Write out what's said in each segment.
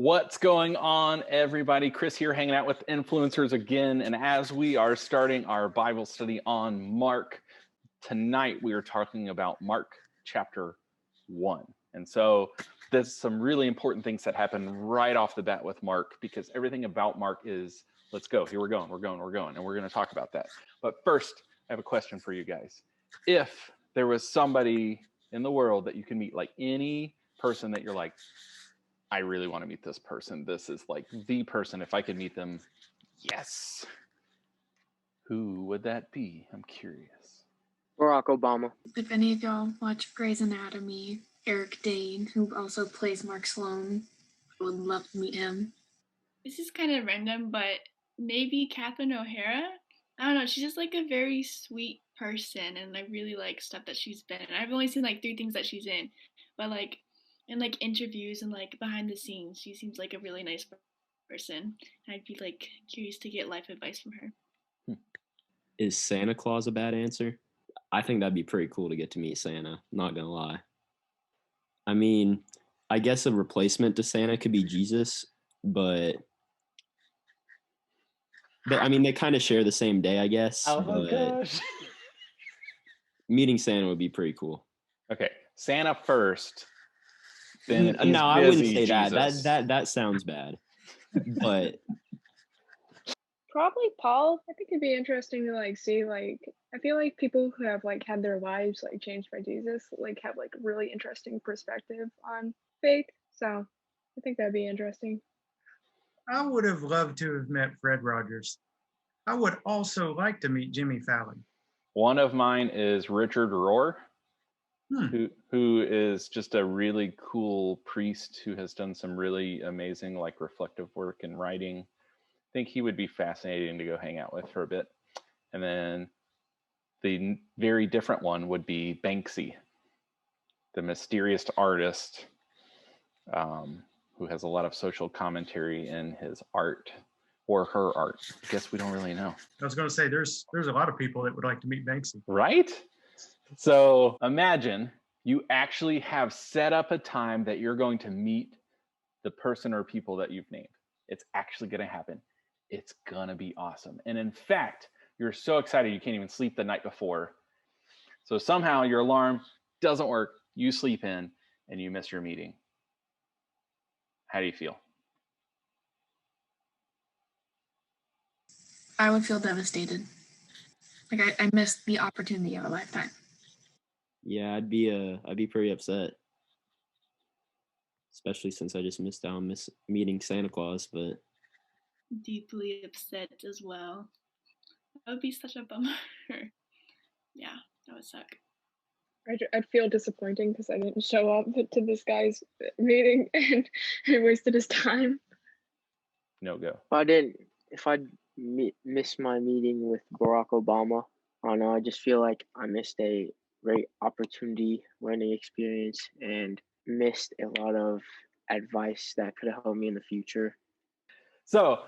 What's going on, everybody? Chris here, hanging out with influencers again. And as we are starting our Bible study on Mark, tonight we are talking about Mark chapter 1. And so there's some really important things that happen right off the bat with Mark, because everything about Mark is, let's go, here we're going, and we're going to talk about that. But first, I have a question for you guys. If there was somebody in the world that you can meet, like any person that you're like, I really want to meet this person. This is like the person. If I could meet them, yes. Who would that be? I'm curious. Barack Obama. If any of y'all watch Grey's Anatomy, Eric Dane, who also plays Mark Sloan, I would love to meet him. This is kind of random, but maybe Catherine O'Hara. I don't know. She's just like a very sweet person, and I really like stuff that she's been in. I've only seen like 3 things that she's in, but like in like interviews and like behind the scenes, she seems like a really nice person. I'd be like curious to get life advice from her. Is Santa Claus a bad answer? I think that'd be pretty cool to get to meet Santa, not gonna lie. I mean, I guess a replacement to Santa could be Jesus, but I mean, they kind of share the same day, I guess. Oh my gosh. Meeting Santa would be pretty cool. Okay, Santa first. Then no, I wouldn't say Jesus. that sounds bad. But probably Paul. I think it'd be interesting to like see, like, I feel like people who have like had their lives like changed by Jesus like have like really interesting perspective on faith. So I think that'd be interesting. I would have loved to have met Fred Rogers. I would also like to meet Jimmy Fallon. One of mine is Richard Rohr, who is just a really cool priest who has done some really amazing like reflective work in writing. I think he would be fascinating to go hang out with for a bit. And then the very different one would be Banksy, the mysterious artist who has a lot of social commentary in his art or her art. I guess we don't really know. I was going to say there's a lot of people that would like to meet Banksy. Right? So imagine you actually have set up a time that you're going to meet the person or people that you've named. It's actually going to happen. It's going to be awesome. And in fact, you're so excited you can't even sleep the night before. So somehow your alarm doesn't work, you sleep in, and you miss your meeting. How do you feel? I would feel devastated. Like I missed the opportunity of a lifetime. yeah, I'd be pretty upset, especially since I just missed out on meeting Santa Claus. But Deeply upset as well. That would be such a bummer. Yeah, that would suck. I'd feel disappointing because I didn't show up to this guy's meeting and I wasted his time. No go. If I missed my meeting with Barack Obama, I don't know, I just feel like I missed a great opportunity, learning experience, and missed a lot of advice that could have helped me in the future. So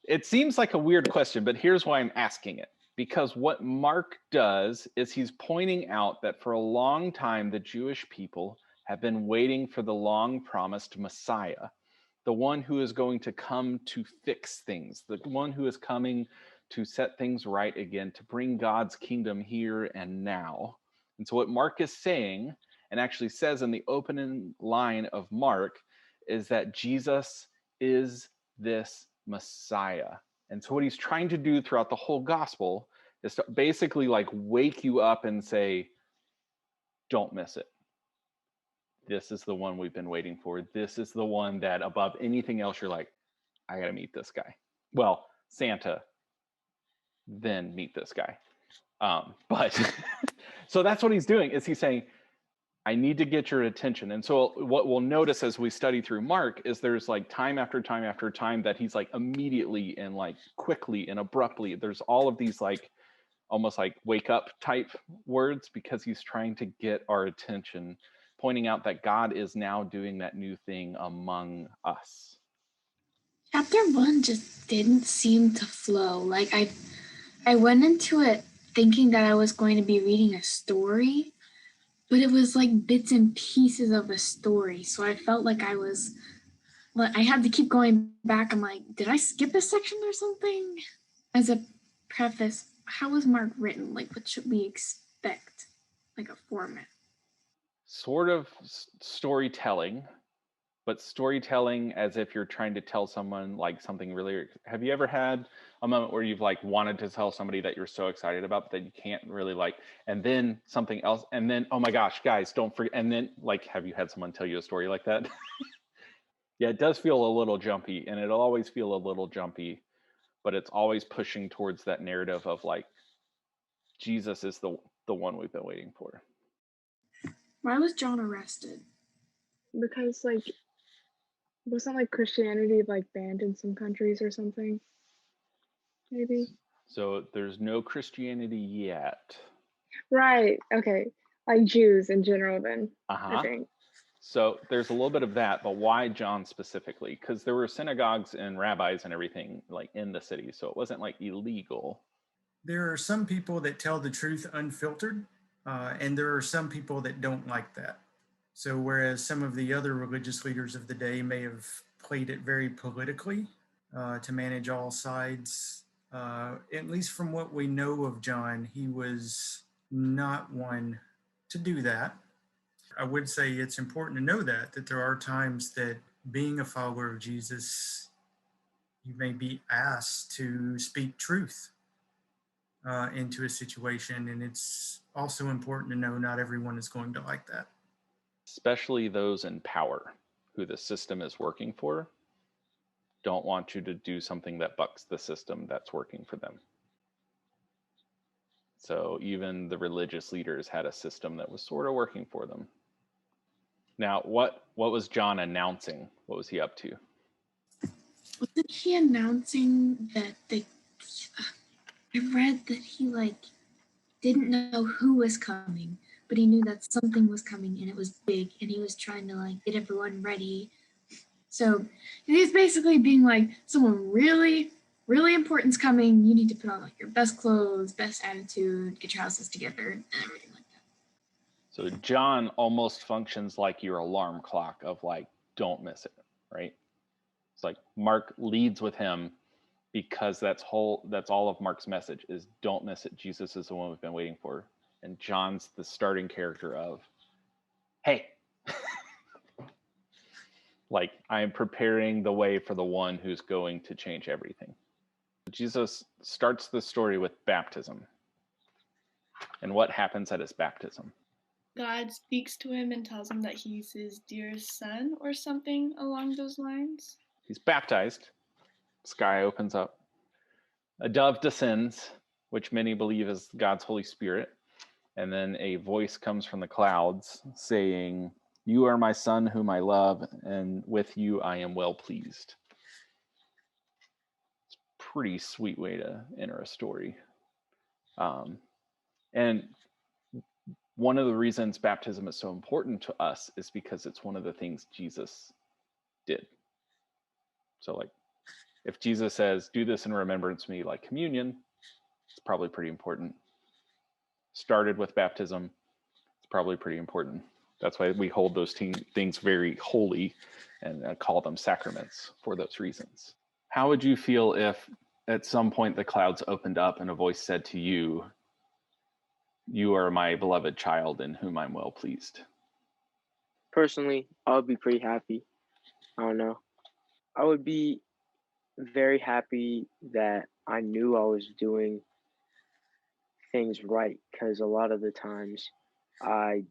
it seems like a weird question, but here's why I'm asking it. Because what Mark does is he's pointing out that for a long time, the Jewish people have been waiting for the long promised Messiah, the one who is going to come to fix things, the one who is coming to set things right again, to bring God's kingdom here and now. And so what Mark is saying, and actually says in the opening line of Mark, is that Jesus is this Messiah. And so what he's trying to do throughout the whole gospel is to basically like wake you up and say, don't miss it. This is the one we've been waiting for. This is the one that above anything else, you're like, I got to meet this guy. Well, Santa, then meet this guy. But so that's what he's doing, is he's saying, I need to get your attention. And so what we'll notice as we study through Mark is there's like time after time after time that he's like immediately and like quickly and abruptly, there's all of these like almost like wake up type words, because he's trying to get our attention, pointing out that God is now doing that new thing among us. Chapter 1 just didn't seem to flow. Like I went into it thinking that I was going to be reading a story, but it was like bits and pieces of a story. So I felt like I was I had to keep going back. I'm like, did I skip a section or something? As a preface, how was Mark written? Like, what should we expect? Like a format? Sort of storytelling, but storytelling as if you're trying to tell someone like something really. Have you ever had a moment where you've like wanted to tell somebody that you're so excited about that you can't really like, and then something else, and then, oh my gosh, guys, don't forget, and then like, have you had someone tell you a story like that? Yeah, it does feel a little jumpy, and it'll always feel a little jumpy, but it's always pushing towards that narrative of like, Jesus is the one we've been waiting for. Why was John arrested? Because like wasn't like Christianity like banned in some countries or something? Maybe. So there's no Christianity yet. Right. Okay. Like Jews in general then, Uh-huh. I think. So there's a little bit of that, but why John specifically? Because there were synagogues and rabbis and everything like in the city, so it wasn't like illegal. There are some people that tell the truth unfiltered, and there are some people that don't like that. So whereas some of the other religious leaders of the day may have played it very politically to manage all sides, at least from what we know of John, he was not one to do that. I would say it's important to know that there are times that being a follower of Jesus, you may be asked to speak truth into a situation. And it's also important to know not everyone is going to like that. Especially those in power who the system is working for don't want you to do something that bucks the system that's working for them. So even the religious leaders had a system that was sort of working for them. Now, what was John announcing? What was he up to? Wasn't he announcing that I read that he like didn't know who was coming, but he knew that something was coming and it was big, and he was trying to like get everyone ready. So he's basically being like, someone really, really important's coming. You need to put on like your best clothes, best attitude, get your houses together, and everything like that. So John almost functions like your alarm clock of like, don't miss it, right? It's like Mark leads with him because that's all of Mark's message is don't miss it. Jesus is the one we've been waiting for. And John's the starting character of, hey, like I am preparing the way for the one who's going to change everything. Jesus starts the story with baptism. And what happens at his baptism? God speaks to him and tells him that he's his dearest son or something along those lines. He's baptized. Sky opens up. A dove descends, which many believe is God's Holy Spirit. And then a voice comes from the clouds saying, "You are my son whom I love, and with you I am well pleased." It's a pretty sweet way to enter a story. And one of the reasons baptism is so important to us is because it's one of the things Jesus did. So like, if Jesus says, do this in remembrance of me, like communion, it's probably pretty important. Started with baptism, it's probably pretty important. That's why we hold those things very holy and call them sacraments for those reasons. How would you feel if at some point the clouds opened up and a voice said to you, "You are my beloved child in whom I'm well pleased"? Personally, I would be pretty happy. I don't know. I would be very happy that I knew I was doing things right, because a lot of the times I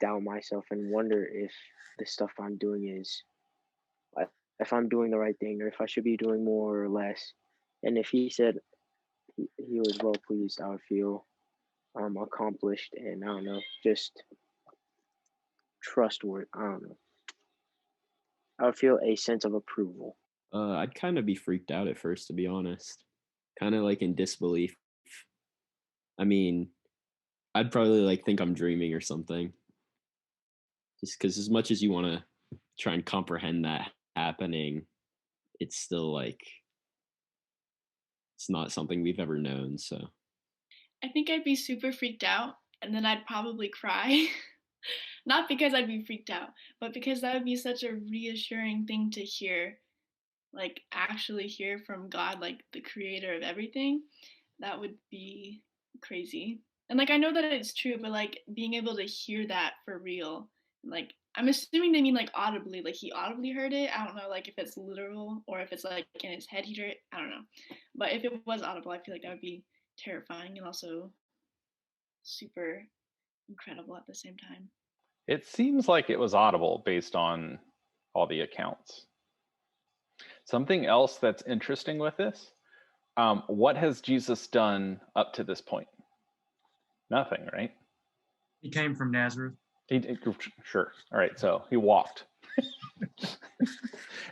doubt myself and wonder if the stuff I'm doing is, like, if I'm doing the right thing or if I should be doing more or less. And if he said he was well pleased, I would feel accomplished and I don't know, just trustworthy. I don't know. I would feel a sense of approval. I'd kind of be freaked out at first, to be honest. Kind of like in disbelief. I mean, I'd probably like think I'm dreaming or something. Just because as much as you want to try and comprehend that happening, it's still like it's not something we've ever known. So I think I'd be super freaked out and then I'd probably cry. Not because I'd be freaked out, but because that would be such a reassuring thing to hear, like actually hear from God, like the creator of everything. That would be crazy. And like I know that it's true, but like being able to hear that for real, like I'm assuming they mean like audibly, like he audibly heard it. I don't know, like if it's literal or if it's like in his head he heard it. I don't know. But if it was audible, I feel like that would be terrifying and also super incredible at the same time. It seems like it was audible based on all the accounts. Something else that's interesting with this, what has Jesus done up to this point? Nothing, right? He came from Nazareth. Sure. All right. So he walked.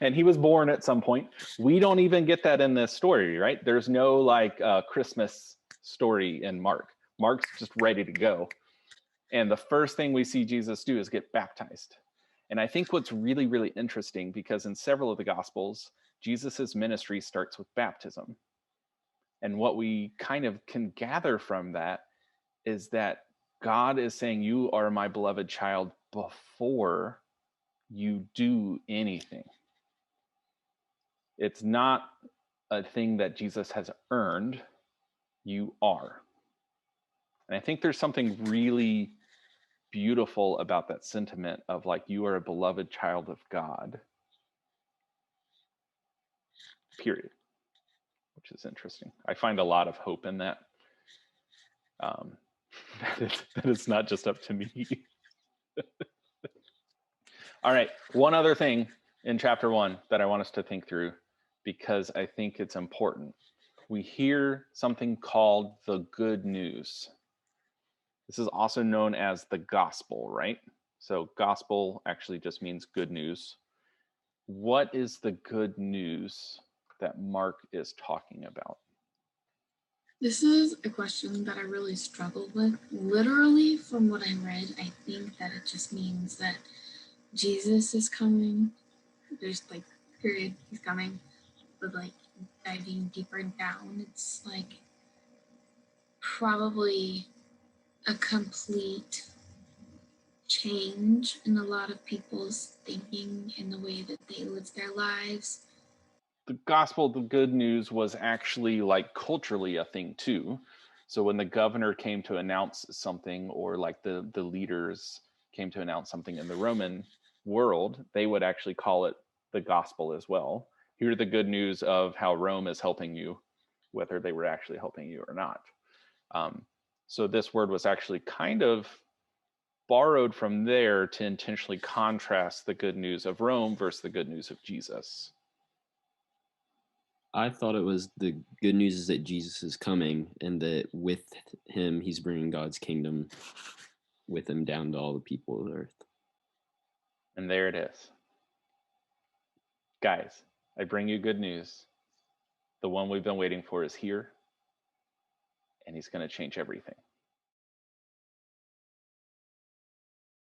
And he was born at some point. We don't even get that in this story, right? There's no like Christmas story in Mark. Mark's just ready to go. And the first thing we see Jesus do is get baptized. And I think what's really, really interesting, because in several of the Gospels, Jesus's ministry starts with baptism. And what we kind of can gather from that is that God is saying, you are my beloved child before you do anything. It's not a thing that Jesus has earned. You are. And I think there's something really beautiful about that sentiment of like, you are a beloved child of God, period, which is interesting. I find a lot of hope in that. That it's not just up to me. All right, one other thing in chapter 1 that I want us to think through, because I think it's important. We hear something called the good news. This is also known as the gospel, right? So gospel actually just means good news. What is the good news that Mark is talking about? This is a question that I really struggled with. Literally, from what I read, I think that it just means that Jesus is coming. There's like, period, he's coming. But like diving deeper down, it's like probably a complete change in a lot of people's thinking and the way that they live their lives. The gospel, the good news, was actually like culturally a thing too. So when the governor came to announce something, or like the leaders came to announce something in the Roman world, they would actually call it the gospel as well. Hear the good news of how Rome is helping you, whether they were actually helping you or not. So this word was actually kind of borrowed from there to intentionally contrast the good news of Rome versus the good news of Jesus. I thought it was the good news is that Jesus is coming, and that with him, he's bringing God's kingdom with him down to all the people of earth. And there it is. Guys, I bring you good news. The one we've been waiting for is here, and he's going to change everything.